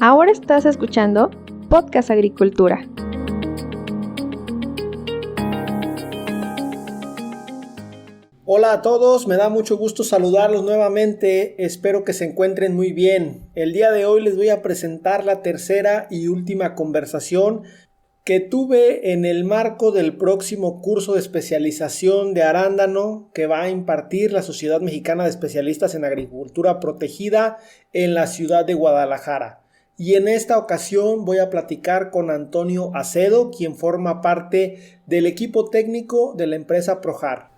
Ahora estás escuchando Podcast Agricultura. Hola a todos, me da mucho gusto saludarlos nuevamente, espero que se encuentren muy bien. El día de hoy les voy a presentar la tercera y última conversación que tuve en el marco del próximo curso de especialización de arándano que va a impartir la Sociedad Mexicana de Especialistas en Agricultura Protegida en la ciudad de Guadalajara. Y en esta ocasión voy a platicar con Antonio Acedo, quien forma parte del equipo técnico de la empresa Projar.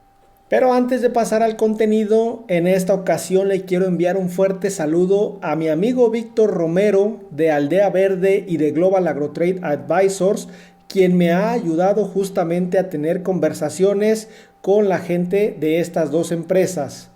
Pero antes de pasar al contenido, en esta ocasión le quiero enviar un fuerte saludo a mi amigo Víctor Romero de Aldea Verde y de Global AgroTrade Advisors, quien me ha ayudado justamente a tener conversaciones con la gente de estas dos empresas.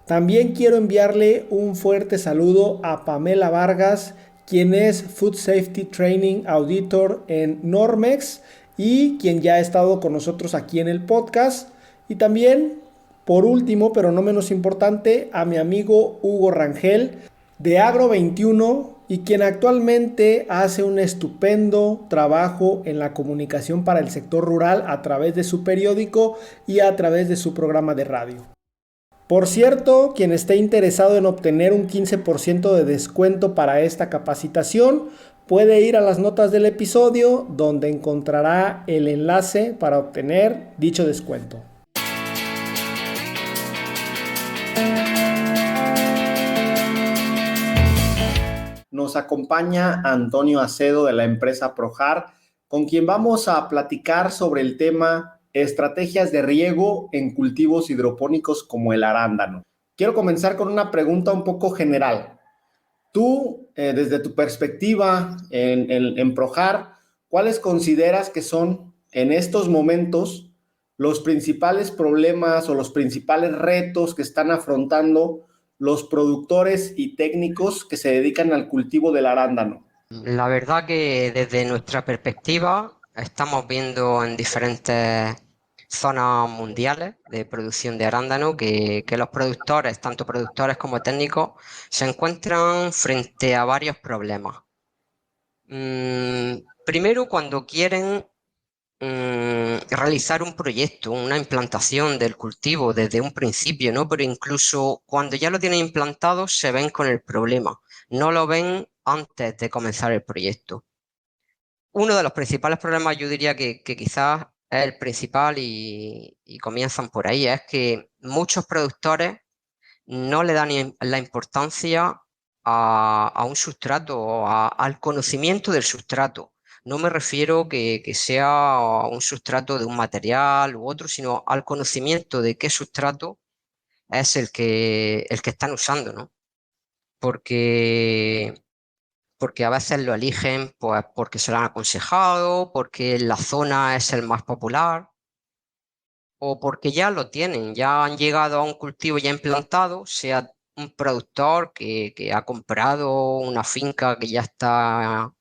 También quiero enviarle un fuerte saludo a Pamela Vargas, quien es Food Safety Training Auditor en Normex y quien ya ha estado con nosotros aquí en el podcast. Y también, por último, pero no menos importante, a mi amigo Hugo Rangel de Agro 21 y quien actualmente hace un estupendo trabajo en la comunicación para el sector rural a través de su periódico y a través de su programa de radio. Por cierto, quien esté interesado en obtener un 15% de descuento para esta capacitación, puede ir a las notas del episodio donde encontrará el enlace para obtener dicho descuento. Nos acompaña Antonio Acedo de la empresa Projar, con quien vamos a platicar sobre el tema estrategias de riego en cultivos hidropónicos como el arándano. Quiero comenzar con una pregunta un poco general. Tú, desde tu perspectiva en Projar, ¿cuáles consideras que son en estos momentos los principales problemas o los principales retos que están afrontando los productores y técnicos que se dedican al cultivo del arándano? La verdad que desde nuestra perspectiva estamos viendo en diferentes zonas mundiales de producción de arándano que los productores, tanto productores como técnicos, se encuentran frente a varios problemas. Primero, cuando quieren realizar un proyecto, una implantación del cultivo desde un principio, ¿no? Pero incluso cuando ya lo tienen implantado se ven con el problema, no lo ven antes de comenzar el proyecto. Uno de los principales problemas, yo diría que quizás es el principal y comienzan por ahí, es que muchos productores no le dan la importancia a un sustrato o al conocimiento del sustrato. No me refiero que sea un sustrato de un material u otro, sino al conocimiento de qué sustrato es el que están usando, ¿no? Porque a veces lo eligen pues, porque se lo han aconsejado, porque en la zona es el más popular o porque ya lo tienen, ya han llegado a un cultivo ya implantado, sea un productor que ha comprado una finca que ya está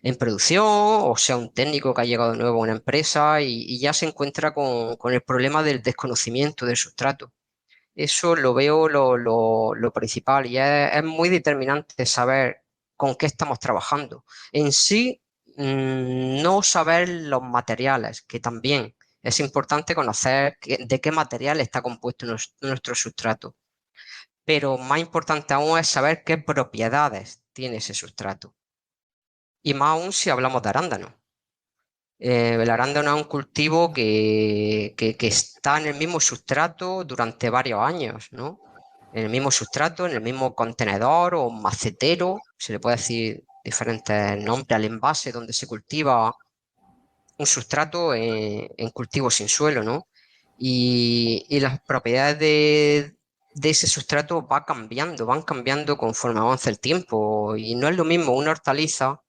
en producción, o sea un técnico que ha llegado nuevo a una empresa y ya se encuentra con el problema del desconocimiento del sustrato. Eso lo veo lo principal y es muy determinante saber con qué estamos trabajando. En sí, no saber los materiales, que también es importante conocer de qué material está compuesto nuestro sustrato. Pero más importante aún es saber qué propiedades tiene ese sustrato. Y más aún si hablamos de arándano. El arándano es un cultivo que está en el mismo sustrato durante varios años, ¿no? En el mismo sustrato, en el mismo contenedor o macetero, se le puede decir diferentes nombres al envase donde se cultiva un sustrato en cultivo sin suelo, ¿no? Y las propiedades de ese sustrato van cambiando conforme avanza el tiempo. Y no es lo mismo una hortaliza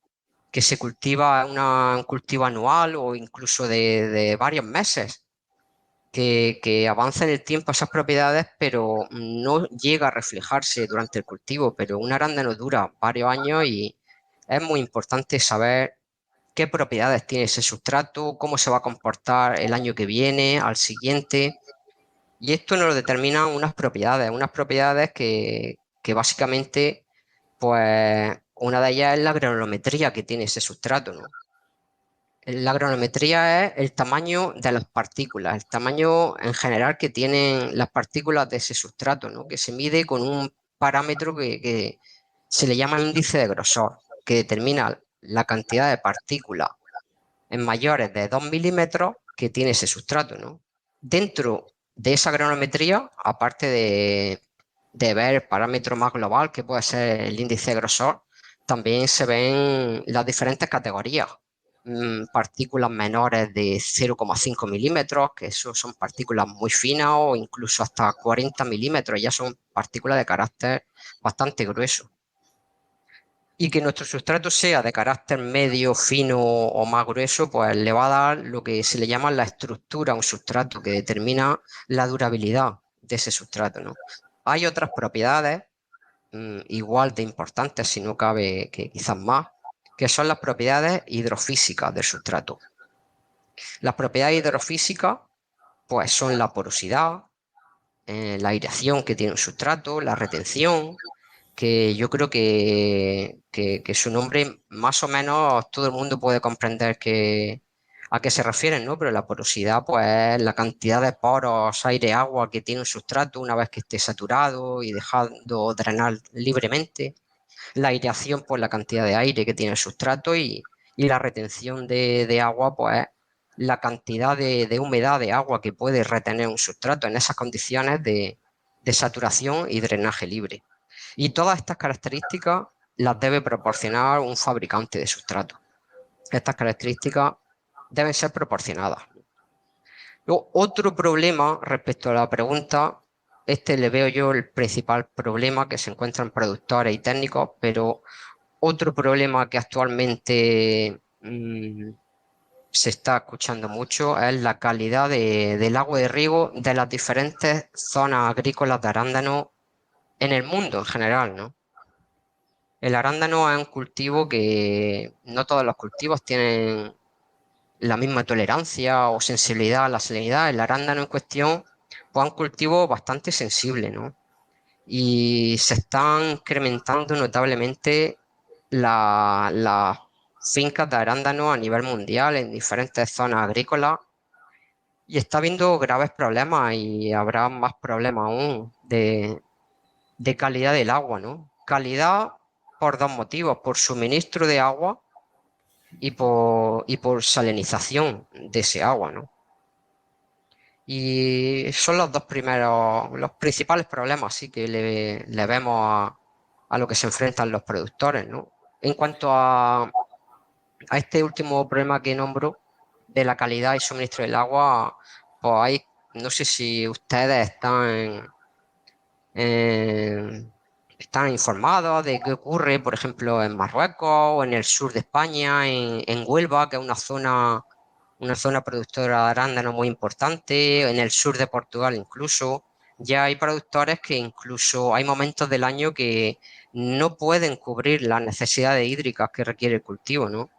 que se cultiva un cultivo anual o incluso de varios meses, que avanza en el tiempo esas propiedades, pero no llega a reflejarse durante el cultivo. Pero un arándano dura varios años y es muy importante saber qué propiedades tiene ese sustrato, cómo se va a comportar el año que viene, al siguiente. Y esto nos lo determinan unas propiedades que básicamente pues Una de ellas es la granulometría que tiene ese sustrato, ¿no? La granulometría es el tamaño de las partículas, el tamaño en general que tienen las partículas de ese sustrato, ¿no? Que se mide con un parámetro que se le llama índice de grosor, que determina la cantidad de partículas en mayores de 2 milímetros que tiene ese sustrato, ¿no? Dentro de esa granulometría, aparte de ver el parámetro más global, que puede ser el índice de grosor, también se ven las diferentes categorías. Partículas menores de 0,5 milímetros, que eso son partículas muy finas, o incluso hasta 40 milímetros, ya son partículas de carácter bastante grueso. Y que nuestro sustrato sea de carácter medio, fino o más grueso, pues le va a dar lo que se le llama la estructura a un sustrato, que determina la durabilidad de ese sustrato, ¿no? Hay otras propiedades igual de importantes, si no cabe que quizás más, que son las propiedades hidrofísicas del sustrato. Las propiedades hidrofísicas pues son la porosidad, la aireación que tiene un sustrato, la retención, que yo creo que su nombre más o menos todo el mundo puede comprender a qué se refieren, ¿no? Pero la porosidad pues es la cantidad de poros, aire, agua que tiene un sustrato una vez que esté saturado y dejando drenar libremente. La aireación, pues la cantidad de aire que tiene el sustrato, y la retención de agua, pues la cantidad de humedad de agua que puede retener un sustrato en esas condiciones de saturación y drenaje libre. Y todas estas características las debe proporcionar un fabricante de sustrato. Estas características deben ser proporcionadas. Luego, otro problema respecto a la pregunta, le veo yo el principal problema que se encuentra en productores y técnicos, pero otro problema que actualmente se está escuchando mucho es la calidad del agua de riego de las diferentes zonas agrícolas de arándano en el mundo en general, ¿no? El arándano es un cultivo que no todos los cultivos tienen la misma tolerancia o sensibilidad a la salinidad. El arándano en cuestión pues, es un cultivo bastante sensible, ¿no? Y se están incrementando notablemente las fincas de arándano a nivel mundial en diferentes zonas agrícolas, y está habiendo graves problemas, y habrá más problemas aún de calidad del agua, ¿no? Calidad por dos motivos: por suministro de agua y por salinización de ese agua, ¿no? Y son los principales problemas, sí, que le vemos a lo que se enfrentan los productores, ¿no? En cuanto a este último problema que nombro, de la calidad y suministro del agua, pues no sé si ustedes están informados de qué ocurre, por ejemplo, en Marruecos o en el sur de España, en Huelva, que es una zona productora de arándano muy importante, en el sur de Portugal incluso. Ya hay productores que incluso hay momentos del año que no pueden cubrir las necesidades hídricas que requiere el cultivo, ¿no?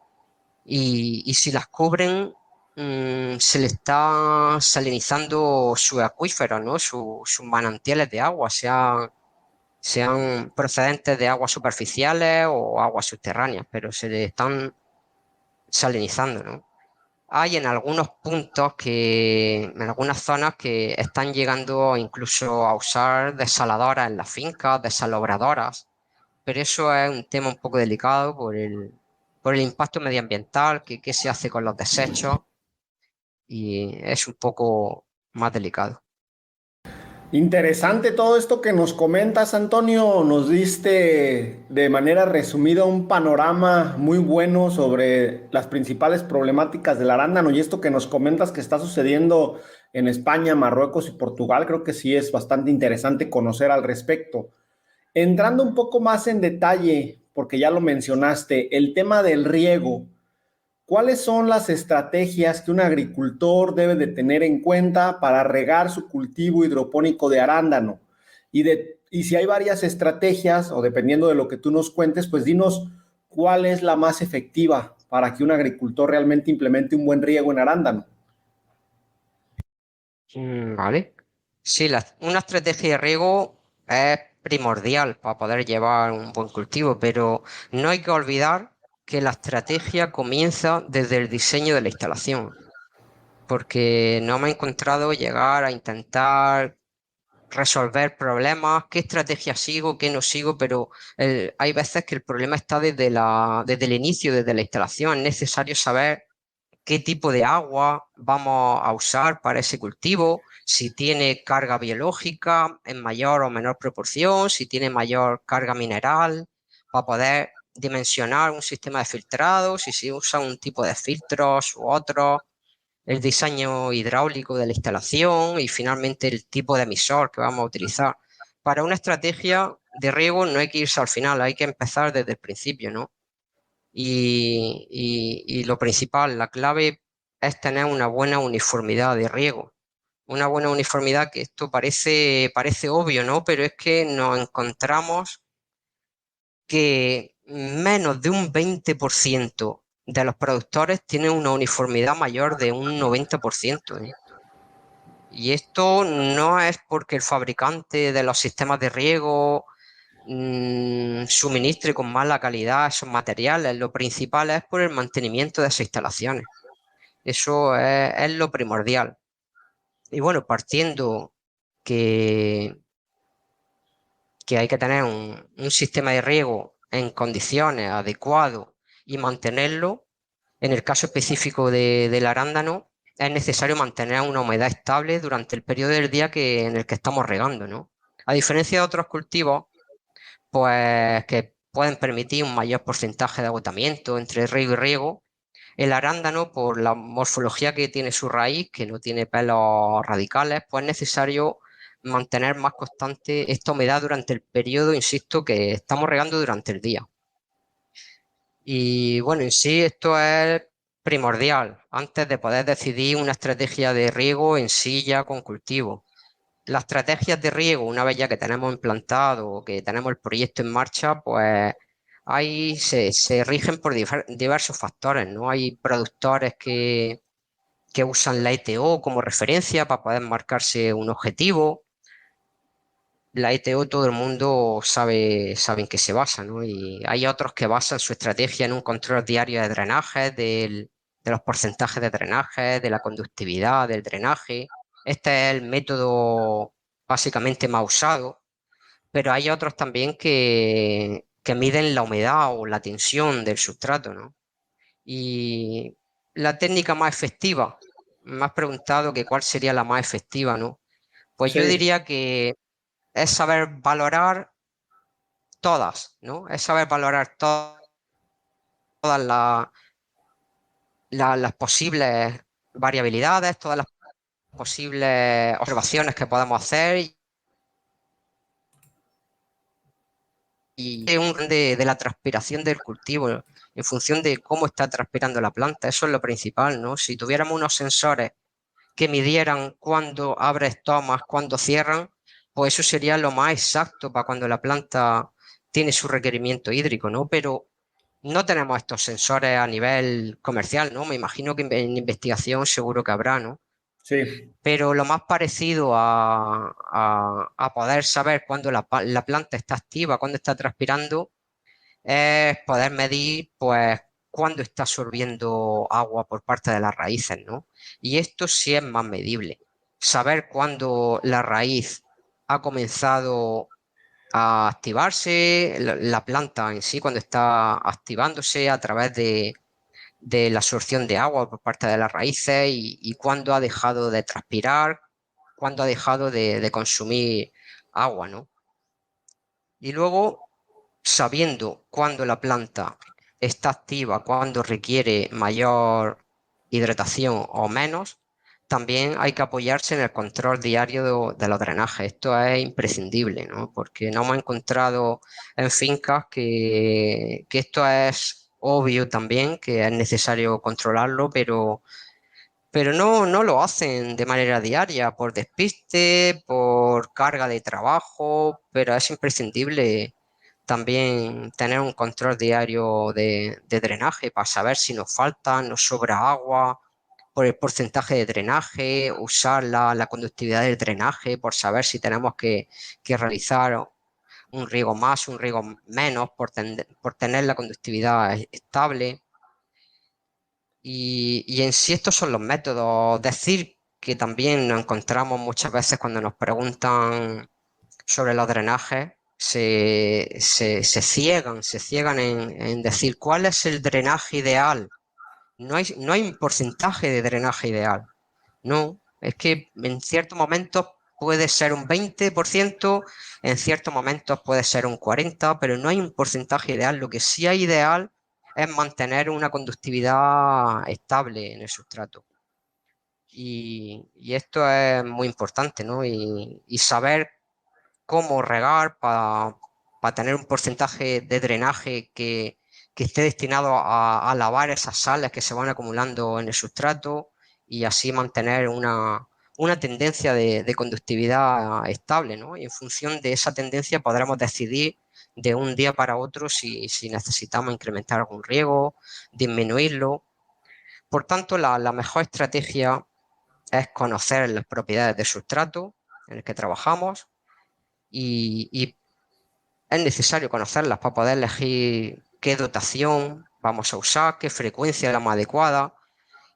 Y si las cubren, se le está salinizando sus acuíferos, ¿no? Sus manantiales de agua, sean procedentes de aguas superficiales o aguas subterráneas, pero se le están salinizando, ¿no? Hay en algunos puntos en algunas zonas que están llegando incluso a usar desaladoras en las fincas, desalobradoras, pero eso es un tema un poco delicado por el impacto medioambiental, qué se hace con los desechos, y es un poco más delicado. Interesante todo esto que nos comentas, Antonio. Nos diste de manera resumida un panorama muy bueno sobre las principales problemáticas del arándano, y esto que nos comentas que está sucediendo en España, Marruecos y Portugal, creo que sí es bastante interesante conocer al respecto. Entrando un poco más en detalle, porque ya lo mencionaste, el tema del riego. ¿Cuáles son las estrategias que un agricultor debe de tener en cuenta para regar su cultivo hidropónico de arándano? Y si hay varias estrategias, o dependiendo de lo que tú nos cuentes, pues dinos cuál es la más efectiva para que un agricultor realmente implemente un buen riego en arándano. Vale. Sí, una estrategia de riego es primordial para poder llevar un buen cultivo, pero no hay que olvidar que la estrategia comienza desde el diseño de la instalación, porque no me he encontrado llegar a intentar resolver problemas, qué estrategia sigo, qué no sigo, pero hay veces que el problema está desde el inicio, desde la instalación. Es necesario saber qué tipo de agua vamos a usar para ese cultivo, si tiene carga biológica en mayor o menor proporción, si tiene mayor carga mineral, para poder dimensionar un sistema de filtrado, si se usa un tipo de filtros u otro, el diseño hidráulico de la instalación y finalmente el tipo de emisor que vamos a utilizar. Para una estrategia de riego no hay que irse al final, hay que empezar desde el principio, ¿no? Y lo principal, la clave es tener una buena uniformidad de riego. Una buena uniformidad, que esto parece obvio, ¿no? Pero es que nos encontramos que menos de un 20% de los productores tienen una uniformidad mayor de un 90%, ¿eh? Y esto no es porque el fabricante de los sistemas de riego suministre con mala calidad esos materiales. Lo principal es por el mantenimiento de esas instalaciones. Eso es lo primordial. Y bueno, partiendo que, que hay que tener un sistema de riego en condiciones adecuadas y mantenerlo, en el caso específico del arándano, es necesario mantener una humedad estable durante el periodo del día en el que estamos regando, ¿no? A diferencia de otros cultivos, pues que pueden permitir un mayor porcentaje de agotamiento entre riego y riego, el arándano, por la morfología que tiene su raíz, que no tiene pelos radicales, pues es necesario mantener más constante esta humedad durante el periodo, insisto, que estamos regando durante el día. Y bueno, en sí esto es primordial antes de poder decidir una estrategia de riego en sí ya con cultivo. Las estrategias de riego, una vez ya que tenemos implantado o que tenemos el proyecto en marcha, pues ahí se rigen por diversos factores, ¿no? Hay productores que usan la ETO como referencia para poder marcarse un objetivo. La ETO todo el mundo sabe en qué se basa, ¿no? Y hay otros que basan su estrategia en un control diario de drenaje, de los porcentajes de drenaje, de la conductividad del drenaje. Este es el método básicamente más usado, pero hay otros también que miden la humedad o la tensión del sustrato, ¿no? Y la técnica más efectiva, me has preguntado que cuál sería la más efectiva, ¿no? Pues yo Sí, diría que es saber valorar todas, ¿no? Es saber valorar todas las posibles variabilidades, todas las posibles observaciones que podamos hacer y de la transpiración del cultivo en función de cómo está transpirando la planta. Eso es lo principal, ¿no? Si tuviéramos unos sensores que midieran cuándo abre estomas, cuándo cierran, pues eso sería lo más exacto para cuando la planta tiene su requerimiento hídrico, ¿no? Pero no tenemos estos sensores a nivel comercial, ¿no? Me imagino que en investigación seguro que habrá, ¿no? sí, Pero lo más parecido a poder saber cuándo la planta está activa, cuándo está transpirando, es poder medir, pues, cuándo está absorbiendo agua por parte de las raíces, ¿no? Y esto sí es más medible. Saber cuándo la raíz ha comenzado a activarse, la planta en sí, cuando está activándose a través de la absorción de agua por parte de las raíces y cuándo ha dejado de transpirar, cuándo ha dejado de consumir agua, ¿no? Y luego, sabiendo cuándo la planta está activa, cuándo requiere mayor hidratación o menos, también hay que apoyarse en el control diario de los drenajes. Esto es imprescindible, ¿no? Porque no hemos encontrado en fincas que esto es obvio también, que es necesario controlarlo, pero no lo hacen de manera diaria, por despiste, por carga de trabajo, pero es imprescindible también tener un control diario de drenaje para saber si nos falta, nos sobra agua, por el porcentaje de drenaje, usar la conductividad del drenaje, por saber si tenemos que realizar un riego más, un riego menos, por tener la conductividad estable. Y en sí estos son los métodos. Decir que también nos encontramos muchas veces cuando nos preguntan sobre los drenajes, se ciegan en decir cuál es el drenaje ideal. No hay un porcentaje de drenaje ideal. No, es que en ciertos momentos puede ser un 20%, en ciertos momentos puede ser un 40%, pero no hay un porcentaje ideal. Lo que sí hay ideal es mantener una conductividad estable en el sustrato. Y esto es muy importante, ¿no? Y saber cómo regar para tener un porcentaje de drenaje que esté destinado a lavar esas sales que se van acumulando en el sustrato y así mantener una tendencia de conductividad estable, ¿no? Y en función de esa tendencia podremos decidir de un día para otro si necesitamos incrementar algún riego, disminuirlo. Por tanto, la mejor estrategia es conocer las propiedades del sustrato en el que trabajamos y es necesario conocerlas para poder elegir qué dotación vamos a usar, qué frecuencia es la más adecuada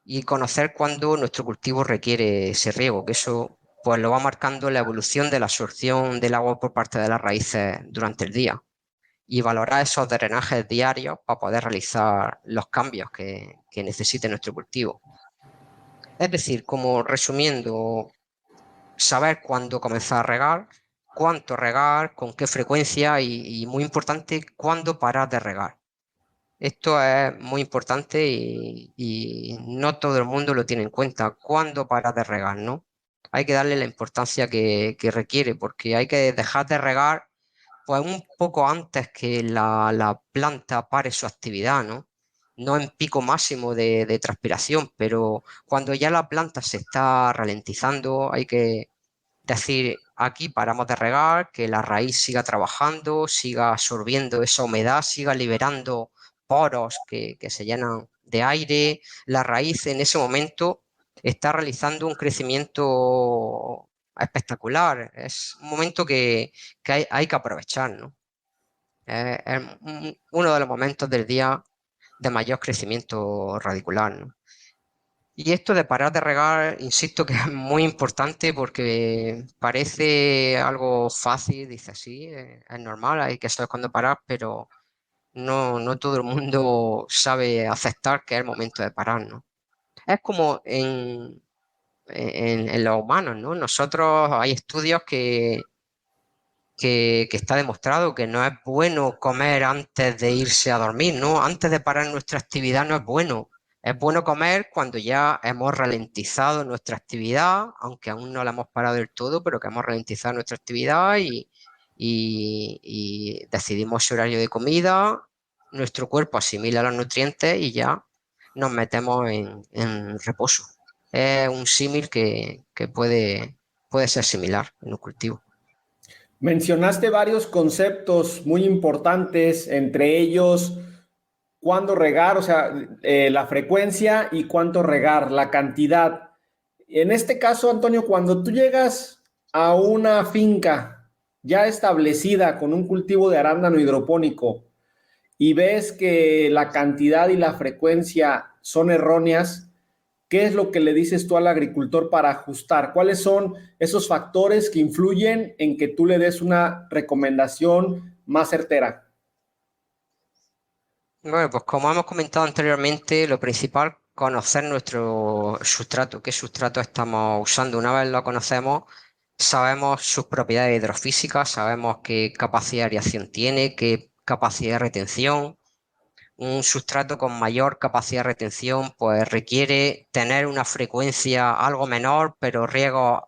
y conocer cuándo nuestro cultivo requiere ese riego, que eso pues lo va marcando la evolución de la absorción del agua por parte de las raíces durante el día y valorar esos drenajes diarios para poder realizar los cambios que necesite nuestro cultivo. Es decir, como resumiendo, saber cuándo comenzar a regar, cuánto regar, con qué frecuencia y muy importante, cuándo parar de regar. Esto es muy importante y no todo el mundo lo tiene en cuenta. ¿Cuándo parar de regar, no? Hay que darle la importancia que requiere porque hay que dejar de regar pues un poco antes que la planta pare su actividad, ¿no? No en pico máximo de transpiración, pero cuando ya la planta se está ralentizando, hay que decir, aquí paramos de regar, que la raíz siga trabajando, siga absorbiendo esa humedad, siga liberando poros que se llenan de aire. La raíz en ese momento está realizando un crecimiento espectacular. Es un momento que hay que aprovechar, ¿no? Es uno de los momentos del día de mayor crecimiento radicular, ¿no? Y esto de parar de regar, insisto que es muy importante porque parece algo fácil, dice sí, es normal, hay que saber cuándo parar, pero no todo el mundo sabe aceptar que es el momento de parar, ¿no? Es como en los humanos, ¿no? Nosotros hay estudios que está demostrado que no es bueno comer antes de irse a dormir, ¿no? Antes de parar nuestra actividad no es bueno. Es bueno comer cuando ya hemos ralentizado nuestra actividad, aunque aún no la hemos parado del todo, pero que hemos ralentizado nuestra actividad y decidimos su horario de comida, nuestro cuerpo asimila los nutrientes y ya nos metemos en reposo. Es un símil que puede ser similar en un cultivo. Mencionaste varios conceptos muy importantes, entre ellos cuándo regar, o sea, la frecuencia y cuánto regar, la cantidad. En este caso, Antonio, cuando tú llegas a una finca ya establecida con un cultivo de arándano hidropónico y ves que la cantidad y la frecuencia son erróneas, ¿qué es lo que le dices tú al agricultor para ajustar? ¿Cuáles son esos factores que influyen en que tú le des una recomendación más certera? Bueno, pues como hemos comentado anteriormente, lo principal, conocer nuestro sustrato, qué sustrato estamos usando. Una vez lo conocemos, sabemos sus propiedades hidrofísicas, sabemos qué capacidad de aireación tiene, qué capacidad de retención. Un sustrato con mayor capacidad de retención, pues requiere tener una frecuencia algo menor, pero riegos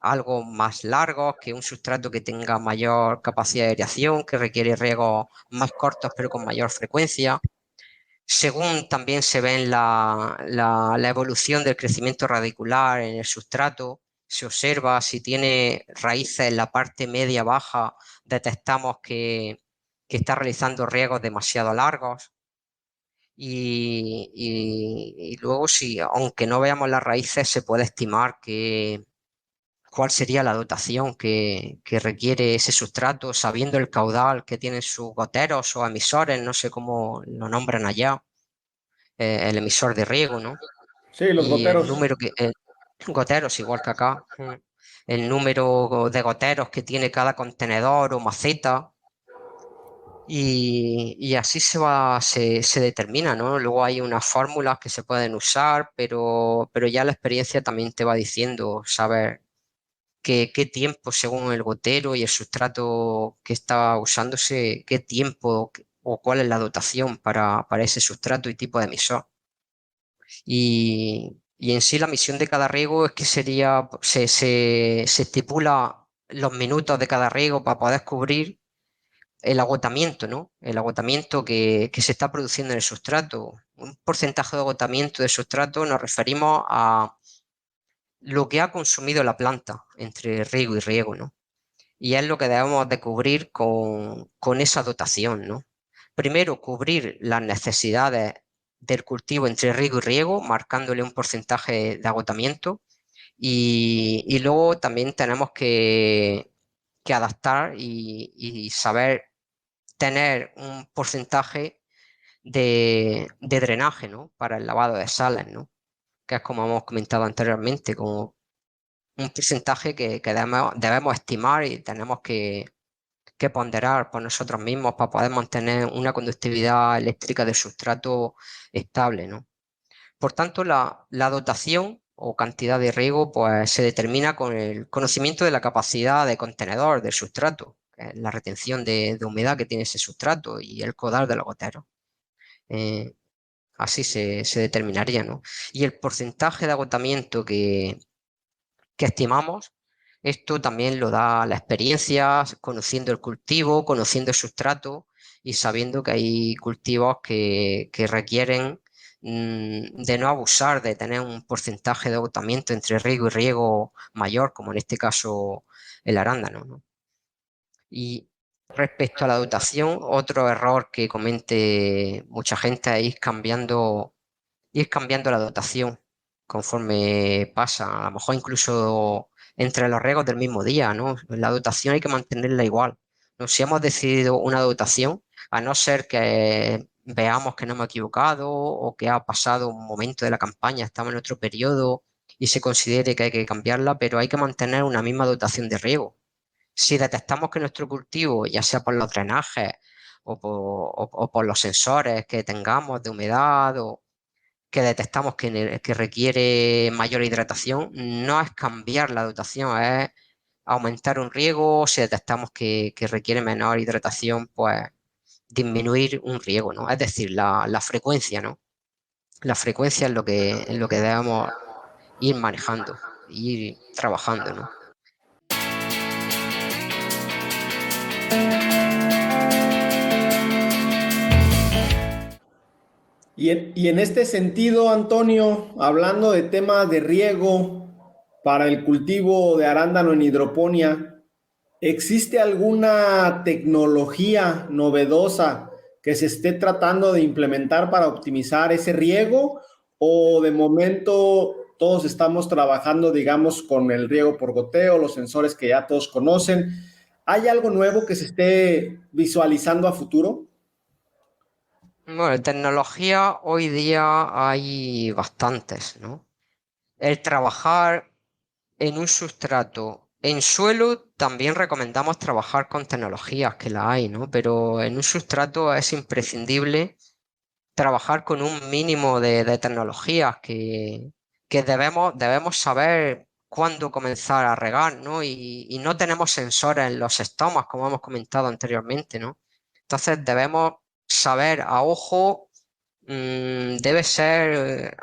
algo más largos que un sustrato que tenga mayor capacidad de aireación, que requiere riegos más cortos pero con mayor frecuencia. Según también se ve en la evolución del crecimiento radicular en el sustrato, se observa si tiene raíces en la parte media-baja, detectamos que está realizando riegos demasiado largos. Y luego, si, aunque no veamos las raíces, se puede estimar cuál sería la dotación que requiere ese sustrato, sabiendo el caudal que tienen sus goteros o emisores, no sé cómo lo nombran allá, el emisor de riego, ¿no? Sí, los Y el goteros. número goteros, igual que acá, el número de goteros que tiene cada contenedor o maceta. Y así se determina, ¿no? Luego hay unas fórmulas que se pueden usar, pero ya la experiencia también te va diciendo, saber qué tiempo según el gotero y el sustrato que está usándose, qué tiempo o cuál es la dotación para ese sustrato y tipo de emisor. Y en sí la misión de cada riego es que se estipula los minutos de cada riego para poder cubrir el agotamiento, ¿no? El agotamiento que se está produciendo en el sustrato. Un porcentaje de agotamiento del sustrato nos referimos a lo que ha consumido la planta entre riego y riego, ¿no? Y es lo que debemos de cubrir con esa dotación, ¿no? Primero, cubrir las necesidades del cultivo entre riego y riego, marcándole un porcentaje de agotamiento. Y luego también tenemos que adaptar y saber tener un porcentaje de drenaje, ¿no? Para el lavado de sales, ¿no? Que es como hemos comentado anteriormente, como un porcentaje que debemos estimar y tenemos que ponderar por nosotros mismos para poder mantener una conductividad eléctrica del sustrato estable, ¿no? Por tanto, la dotación o cantidad de riego pues, se determina con el conocimiento de la capacidad de contenedor del sustrato, la retención de humedad que tiene ese sustrato y el caudal de los goteros. Así se determinaría, ¿no? Y el porcentaje de agotamiento que estimamos, esto también lo da la experiencia, conociendo el cultivo, conociendo el sustrato y sabiendo que hay cultivos que requieren de no abusar, de tener un porcentaje de agotamiento entre riego y riego mayor, como en este caso el arándano, ¿no? Y respecto a la dotación, otro error que comente mucha gente es ir cambiando la dotación conforme pasa, a lo mejor incluso entre los riegos del mismo día, ¿no? La dotación hay que mantenerla igual, ¿no? Si hemos decidido una dotación, a no ser que veamos que no hemos equivocado o que ha pasado un momento de la campaña, estamos en otro periodo y se considere que hay que cambiarla, pero hay que mantener una misma dotación de riego. Si detectamos que nuestro cultivo, ya sea por los drenajes o por los sensores que tengamos de humedad o que detectamos que requiere mayor hidratación, no es cambiar la dotación, es aumentar un riego. Si detectamos que requiere menor hidratación, pues disminuir un riego, ¿no? Es decir, la frecuencia, ¿no? La frecuencia es lo que debemos ir manejando, ir trabajando, ¿no? Y en este sentido, Antonio, hablando de temas de riego para el cultivo de arándano en hidroponía, ¿existe alguna tecnología novedosa que se esté tratando de implementar para optimizar ese riego? ¿O de momento todos estamos trabajando, digamos, con el riego por goteo, los sensores que ya todos conocen? ¿Hay algo nuevo que se esté visualizando a futuro? Bueno, tecnología hoy día hay bastantes, ¿no? El trabajar en un sustrato en suelo también recomendamos trabajar con tecnologías que la hay, ¿no? Pero en un sustrato es imprescindible trabajar con un mínimo de tecnologías que debemos saber cuándo comenzar a regar, ¿no? Y no tenemos sensores en los estomas, como hemos comentado anteriormente, ¿no? Entonces debemos saber a ojo, debe ser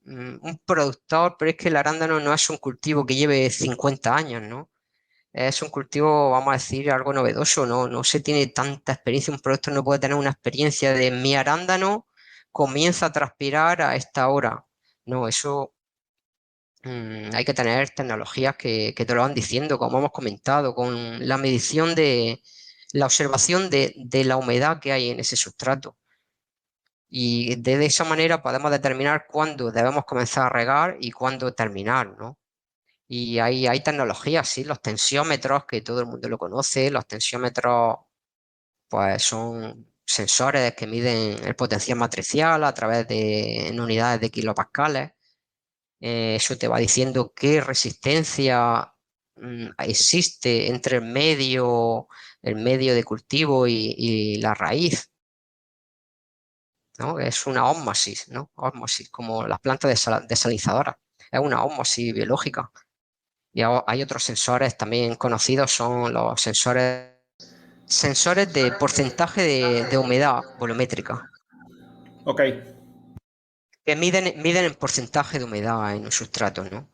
un productor, pero es que el arándano no es un cultivo que lleve 50 años, ¿no? Es un cultivo, vamos a decir, algo novedoso, ¿no? No se tiene tanta experiencia, un productor no puede tener una experiencia de mi arándano comienza a transpirar a esta hora. No, eso hay que tener tecnologías que te lo van diciendo, como hemos comentado, con la medición la observación de la humedad que hay en ese sustrato. Y de esa manera podemos determinar cuándo debemos comenzar a regar y cuándo terminar, ¿no? Y hay tecnologías, sí, los tensiómetros, que todo el mundo lo conoce. Los tensiómetros, pues son sensores que miden el potencial matricial a través en unidades de kilopascales. Eso te va diciendo qué resistencia existe entre el medio de cultivo y la raíz, ¿no? Es una ósmosis, ¿no? Ósmosis, como las plantas desalinizadoras. Es una ósmosis biológica. Y hay otros sensores también conocidos, son los sensores de porcentaje de humedad volumétrica, Ok. que miden el porcentaje de humedad en un sustrato, ¿no?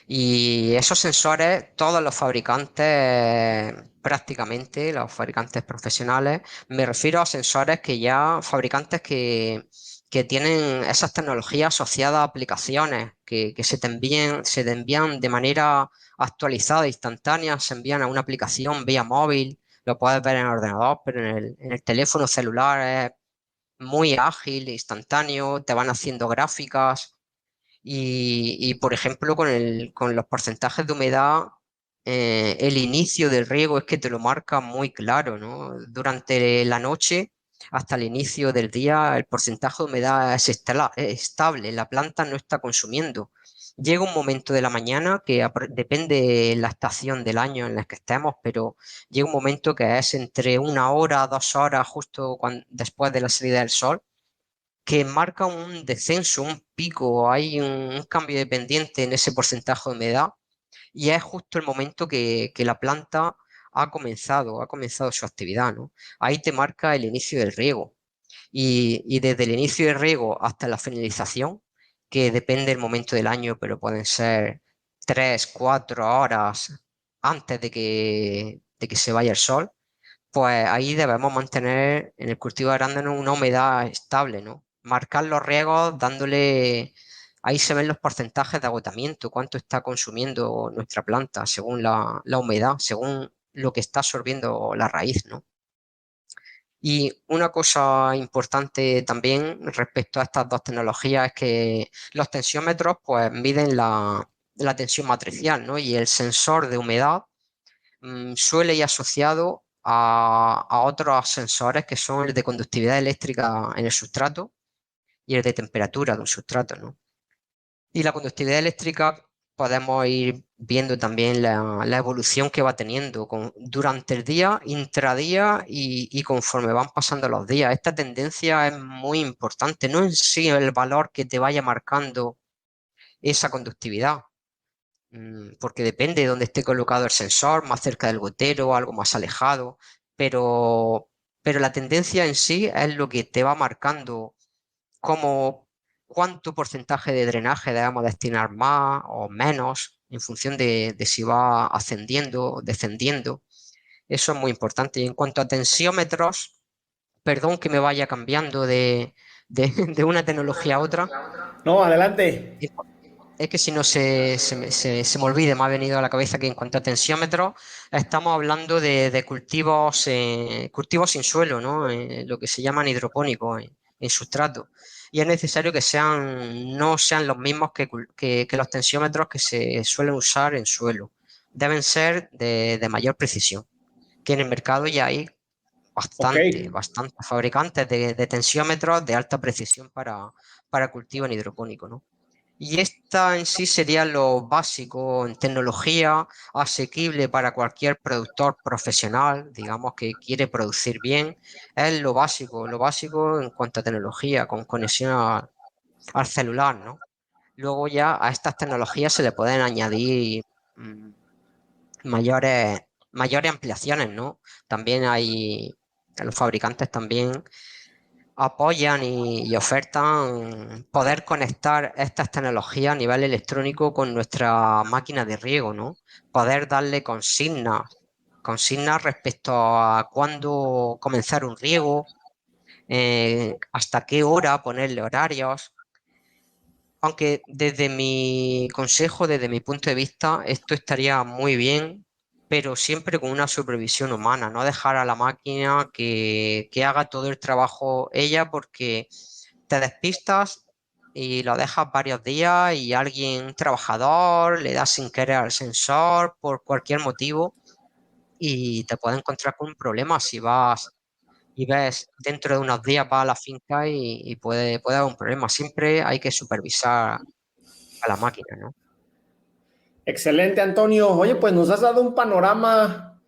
Y esos sensores, todos los fabricantes, prácticamente los fabricantes profesionales, me refiero a sensores fabricantes que tienen esas tecnologías asociadas a aplicaciones, que se te envían de manera actualizada, instantánea, se envían a una aplicación vía móvil, lo puedes ver en el ordenador, pero en el teléfono celular muy ágil, instantáneo, te van haciendo gráficas por ejemplo, con los porcentajes de humedad, el inicio del riego es que te lo marca muy claro, ¿no? Durante la noche hasta el inicio del día, el porcentaje de humedad es estable, la planta no está consumiendo. Llega un momento de la mañana que depende de la estación del año en la que estemos, pero llega un momento que es entre 1 hora, 2 horas, justo después de la salida del sol, que marca un descenso, un pico, hay un cambio de pendiente en ese porcentaje de humedad y es justo el momento que la planta ha comenzado su actividad, ¿no? Ahí te marca el inicio del riego y desde el inicio del riego hasta la finalización, que depende del momento del año, pero pueden ser 3, 4 horas antes de que se vaya el sol, pues ahí debemos mantener en el cultivo de arándanos una humedad estable, ¿no? Marcar los riegos dándole, ahí se ven los porcentajes de agotamiento, cuánto está consumiendo nuestra planta según la humedad, según lo que está absorbiendo la raíz, ¿no? Y una cosa importante también respecto a estas dos tecnologías es que los tensiómetros pues miden la tensión matricial, ¿no? Y el sensor de humedad suele ir asociado a otros sensores que son el de conductividad eléctrica en el sustrato y el de temperatura de un sustrato, ¿no? Y la conductividad eléctrica podemos ir viendo también la evolución que va teniendo durante el día, intradía y conforme van pasando los días. Esta tendencia es muy importante, no en sí el valor que te vaya marcando esa conductividad, porque depende de dónde esté colocado el sensor, más cerca del gotero, algo más alejado, pero, pero la tendencia en sí es lo que te va marcando cómo, cuánto porcentaje de drenaje debemos destinar más o menos en función de si va ascendiendo o descendiendo. Eso es muy importante. Y en cuanto a tensiómetros, perdón que me vaya cambiando de una tecnología a otra. No, adelante. Es que si no se me olvide, me ha venido a la cabeza que en cuanto a tensiómetros, estamos hablando de cultivos sin suelo, ¿no? Lo que se llaman hidropónicos en sustrato. Y es necesario que no sean los mismos que los tensiómetros que se suelen usar en suelo. Deben ser de mayor precisión, que en el mercado ya hay Ok. bastantes fabricantes de tensiómetros de alta precisión para cultivo en hidropónico, ¿no? Y esta en sí sería lo básico en tecnología, asequible para cualquier productor profesional, digamos, que quiere producir bien. Es lo básico en cuanto a tecnología, con conexión al celular, ¿no? Luego ya a estas tecnologías se le pueden añadir mm, mayores, mayores ampliaciones, ¿no? También los fabricantes también apoyan y ofertan poder conectar estas tecnologías a nivel electrónico con nuestra máquina de riego, ¿no? Poder darle consignas respecto a cuándo comenzar un riego, hasta qué hora ponerle horarios. Aunque desde mi consejo, desde mi punto de vista, esto estaría muy bien, pero siempre con una supervisión humana, no dejar a la máquina que haga todo el trabajo ella, porque te despistas y lo dejas varios días y un trabajador, le da sin querer al sensor por cualquier motivo y te puedes encontrar con un problema si vas y ves dentro de unos días vas a la finca y puede haber un problema. Siempre hay que supervisar a la máquina, ¿no? Excelente, Antonio. Oye, pues nos has dado un panorama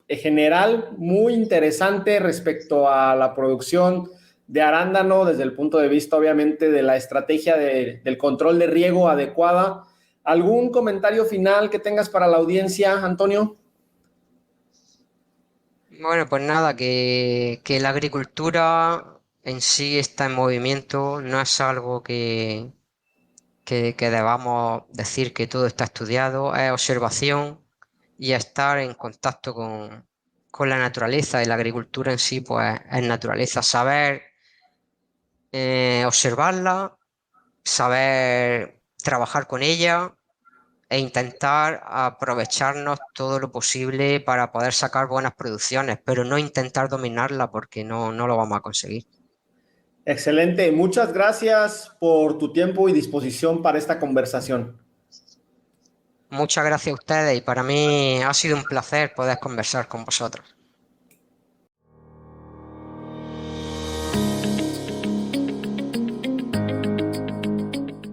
general muy interesante respecto a la producción de arándano desde el punto de vista, obviamente, de la estrategia del control de riego adecuada. ¿Algún comentario final que tengas para la audiencia, Antonio? Bueno, pues nada, que la agricultura en sí está en movimiento, no es algo que debamos decir que todo está estudiado, es observación y estar en contacto con la naturaleza, y la agricultura en sí pues es naturaleza, saber observarla, saber trabajar con ella e intentar aprovecharnos todo lo posible para poder sacar buenas producciones, pero no intentar dominarla porque no lo vamos a conseguir. Excelente. Muchas gracias por tu tiempo y disposición para esta conversación. Muchas gracias a ustedes y para mí ha sido un placer poder conversar con vosotros.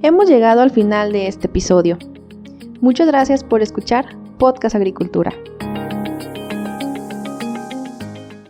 Hemos llegado al final de este episodio. Muchas gracias por escuchar Podcast Agricultura.